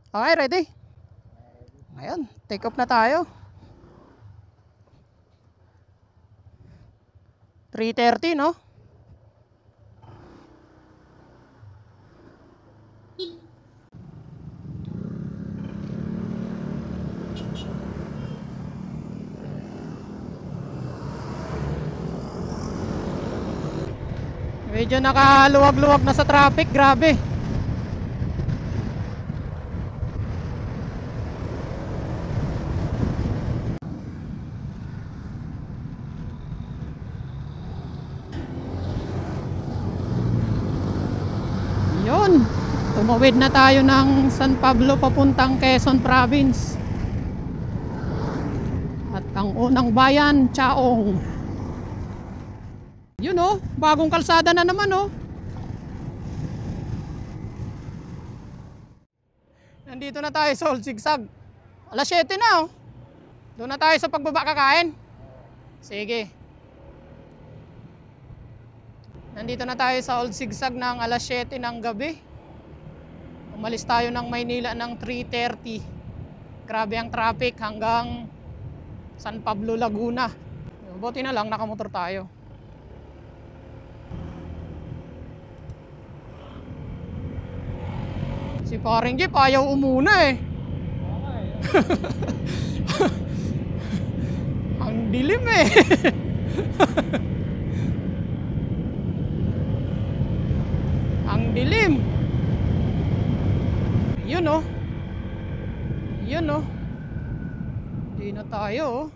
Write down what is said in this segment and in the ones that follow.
Okay, ready? Ngayon, take off na tayo. 3:30, no? Medyo nakaluwag-luwag na sa traffic, grabe. Yun, tumawid na tayo ng San Pablo papuntang Quezon Province. At ang unang bayan, Chaong. Yun oh, bagong kalsada na naman oh. Nandito na tayo sa Old Sigsag. Alas 7 na oh. Doon na tayo sa pagbaba kakain. Sige. Nandito na tayo sa Old Sigsag ng alas 7 ng gabi. Umalis tayo ng Maynila ng 3:30. Grabe ang traffic hanggang San Pablo, Laguna. Buti na lang nakamotor tayo. Si paring Jeep ayaw umuna eh. Ang dilim eh. Ang dilim. Yun oh. Yun oh. Di na tayo oh.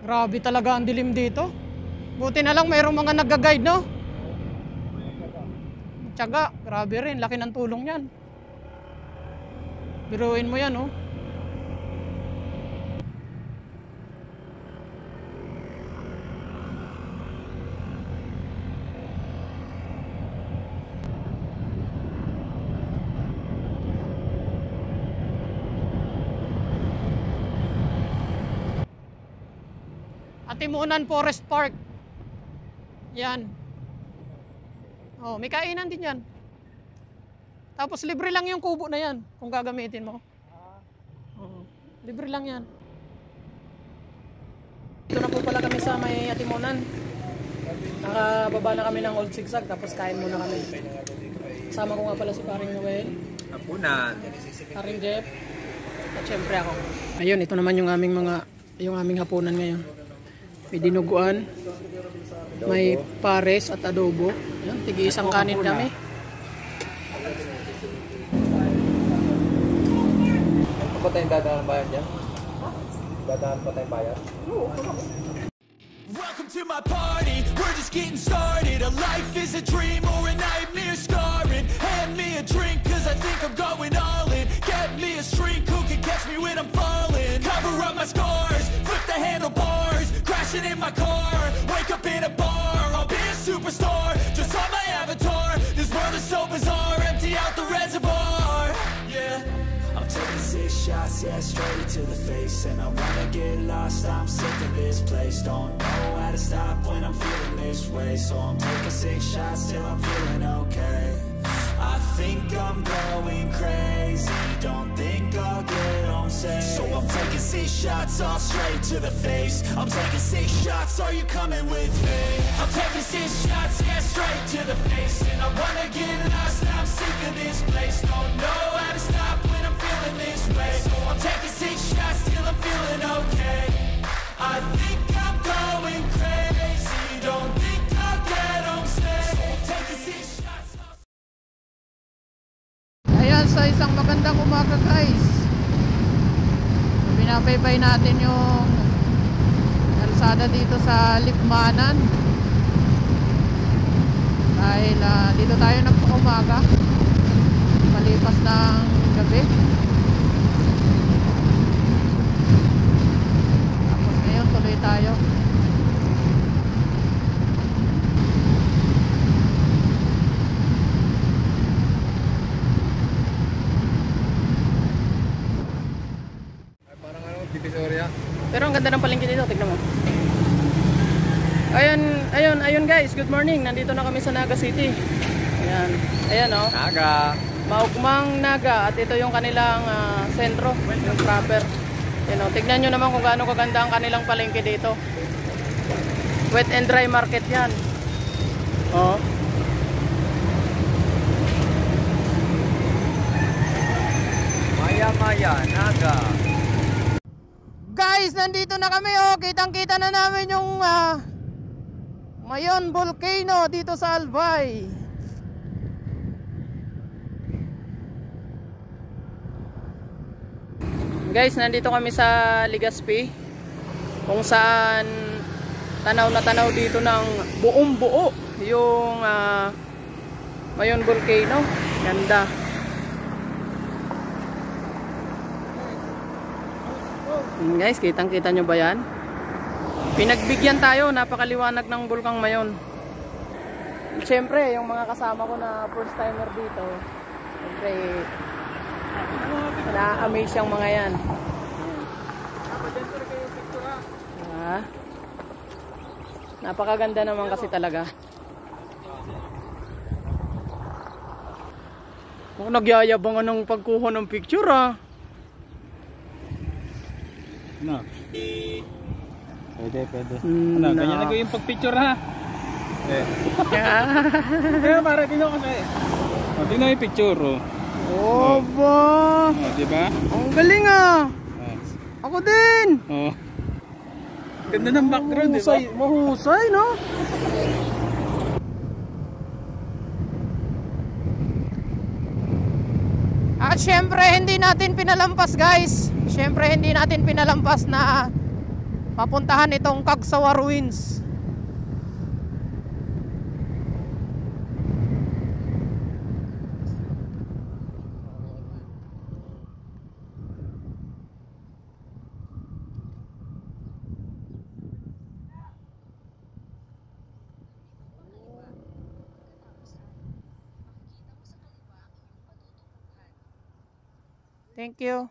Grabe talaga ang dilim dito. Buti na lang mayroong mga nagga-guide, no? Tiyaga, grabe rin. Laki ng tulong yan. Biruin mo yan, oh. Atimunan Forest Park. Yan. Oh, may kainan din yan. Tapos libre lang yung kubo na yan kung gagamitin mo. Oh, libre lang yan. Ito na po pala kami sa may Atimunan. Nakababa na kami ng Old Sigsag tapos kain muna kami. Kasama ko nga pala si paring Noel. Hapunan. Paring Jeff. At syempre ako. Ayun, ito naman yung aming hapunan ngayon. May dinuguan, may pares at adobo. Yan, tigi-isang kanin kami. Ano pa tayong dadaan ng bayan dyan? Dadaan pa tayong bayan? Welcome to my party, we're just getting started. A life is a dream or a nightmare scarring. Hand me a drink cause I think I'm going all in. Get me a shrink who can catch me when I'm falling. Cover up my scars, flip the handlebars. Crashing in my car, wake up in a bar. I'll be a superstar, just on my avatar. This world is so bizarre, empty out the reservoir. Yeah, I'm taking 6 shots, yeah, straight to the face. And I wanna get lost, I'm sick of this place. Don't know how to stop when I'm feeling this way. So I'm taking 6 shots till I'm feeling okay. I think I'm going crazy, don't think I'll get home safe. So I'm taking 6 shots, all straight to the face. I'm taking 6 shots, are you coming with me? I'm taking 6 shots, yeah, straight to the face. And I wanna get lost, I'm sick of this place. Don't know how to stop when I'm feeling this way. So I'm taking 6 shots till I'm feeling okay. I think I'm going crazy, don't think I'll get home safe. So I'm taking 6 shots. Ayan, sa isang magandang umaga guys. Binabaybay natin yung kalsada dito sa Lipmanan. Dahil dito tayo nagpa-umaga malipas ng gabi. Tapos ngayon tuloy tayo. ganda ng palengke dito, tignan mo. Ayun guys, good morning. Nandito na kami sa Naga City. Ayan oh. Naga. Maugmang Naga, at ito yung kanilang sentro, yung proper. Ayan oh, tignan nyo naman kung gaano kaganda ang kanilang palengke dito. Wet and dry market yan. Oh. Maya, Naga. Guys, nandito na kami oh. Kitang-kita na namin yung Mayon Volcano dito sa Albay. Guys, nandito kami sa Legazpi, kung saan tanaw na tanaw dito ng buong buo yung Mayon Volcano. Ganda. Guys, kitang-kita nyo ba yan? Pinagbigyan tayo, napakaliwanag ng bulkang Mayon. Siyempre, yung mga kasama ko na first timer dito, siyempre, na-amaze yung mga yan. Napakaganda naman kasi talaga. Nagyayabangan ng pagkuha ng picture Ano? Pwede. Ano, ganyan na yung pagpicture ha? Kaya para tingnan ko sa'yo. O, tingnan yung picture Oh ba? O, diba? Ang galing Ako din! O. Ganda ng background, diba? Mahusay, no? At syempre hindi natin pinalampas guys. Syempre hindi natin pinalampas na papuntahan itong Cagsawa Ruins. Thank you.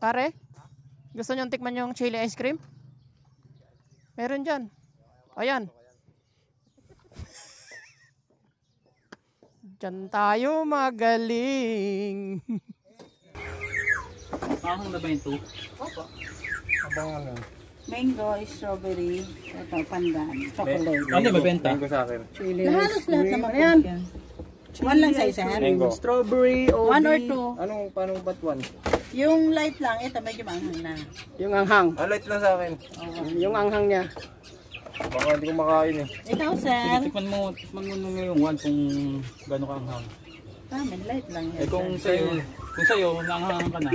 Pare, gusto nyo tikman yung chili ice cream? Meron dyan. Ayan. Dyan tayo magaling. Ahong na ba yung 2? Abangan lang. Mango, strawberry, ito, pandan, chocolate. Ano ba benta? Mango sa akin. Chili Halos ice lahat cream. naman Ayan. yan. One lang sa isa. Mango. Strawberry, OB. 1 or 2. Paano ba't one? Yung light lang, ito medyo maanghang na. Yung anghang. Light lang sa akin. Yung anghang niya. Baka hindi ko makain Ikaw, sir. Tikman mo yung 1 kung gano'n ka anghang. Tama, light lang yan. Eh kung sa'yo, naanghangan ka na.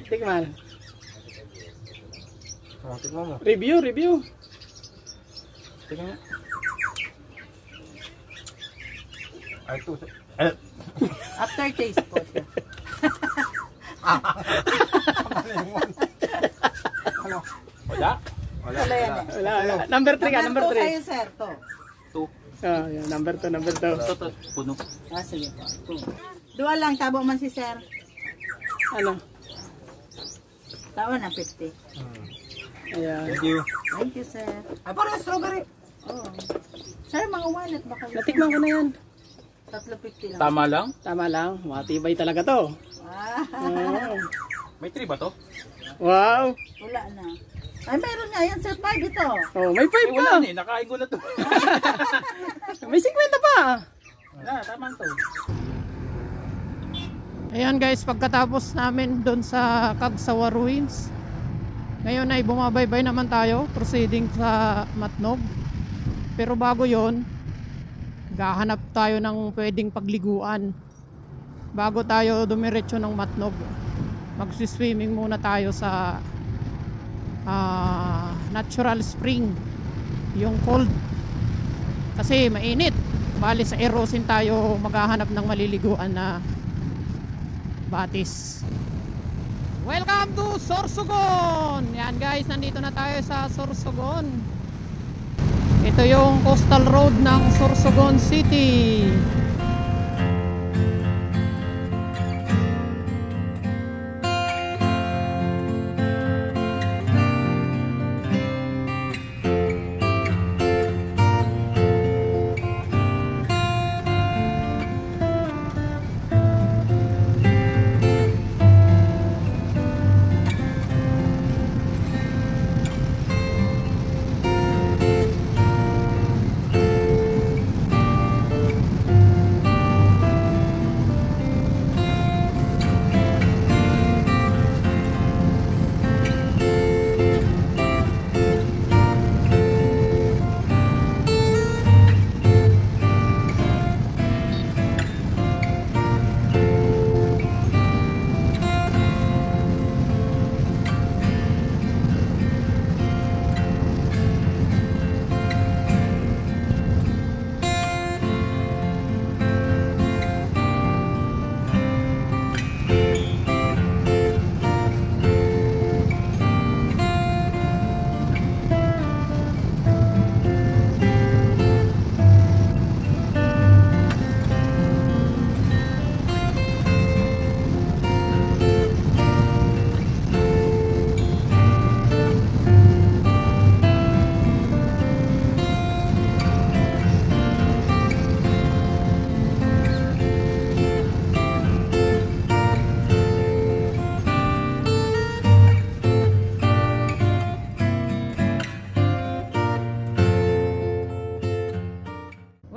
Tikman. Tikman mo. Review. Tingnan mo. Ay, ito. After taste po siya. Wala? Wala yan eh. Wala. Number 3 ka, number 2 3. sa'yo, sir. 2. Yan, number 2. Ito, puno. Sige po. 2. Dua lang, tabo man si sir. Ano? Tawa na 50. Ayan. Thank you. Thank you, sir. Ay, parang strawberry. Oh. Sir, mga wallet ba kayo? Natikman ko na yan. 350 lang. Tama lang? Tama lang. Matibay talaga to. Ah, May 3 ba to? Wow. wala na. Ay, meron nga yan, sir. 5 ito. Oh, may 5 Eh, pa. wala na eh. Nakain ko na to. May 50 pa. Wala, tama to. Ayan guys, pagkatapos namin doon sa Cagsawa Ruins, ngayon ay bumabaybay naman tayo, proceeding sa Matnog. Pero bago yon, gahanap tayo ng pwedeng pagliguan. Bago tayo dumiretso ng Matnog, magsiswimming muna tayo sa natural spring, yung cold. Kasi mainit. Bali sa Erosin tayo maghahanap ng maliliguan na batis. Welcome to Sorsogon! Yan guys, nandito na tayo sa Sorsogon. Ito yung coastal road ng Sorsogon City.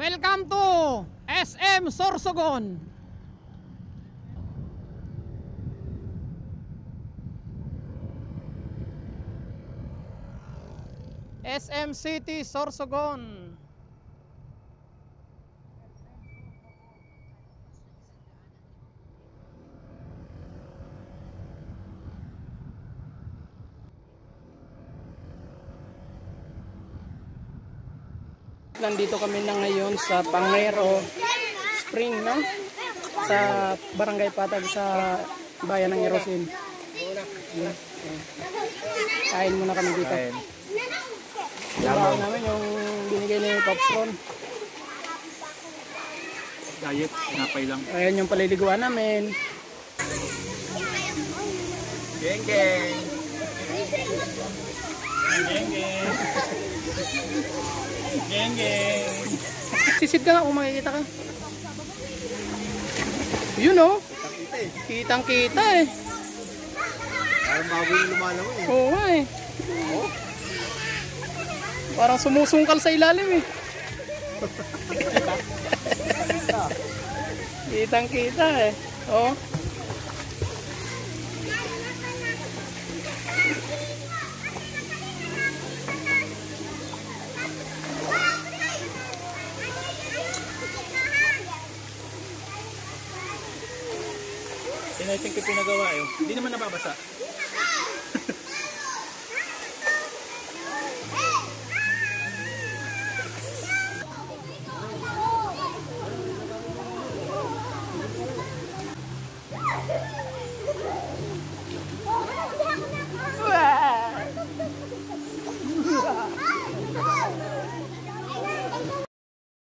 Welcome to SM Sorsogon. SM City Sorsogon. Nandito kami na ngayon sa Pangero Spring, no? Sa Barangay Patag sa bayan ng Erosin. Kain muna kami dito. Labaw namin yung binigay ni Pops Ron. Diet, napay lang. Ayan yung paliliguan namin. Geng geng. Geng geng. Geng geng. Sisid ka nga kung makikita ka. Yun o. Kitang kita eh. Parang baboy yung lumalaw eh. Oo nga eh. Parang sumusungkal sa ilalim eh. Kitang kita eh. Oo. I think yung pinagawa yun. Hindi naman nababasa.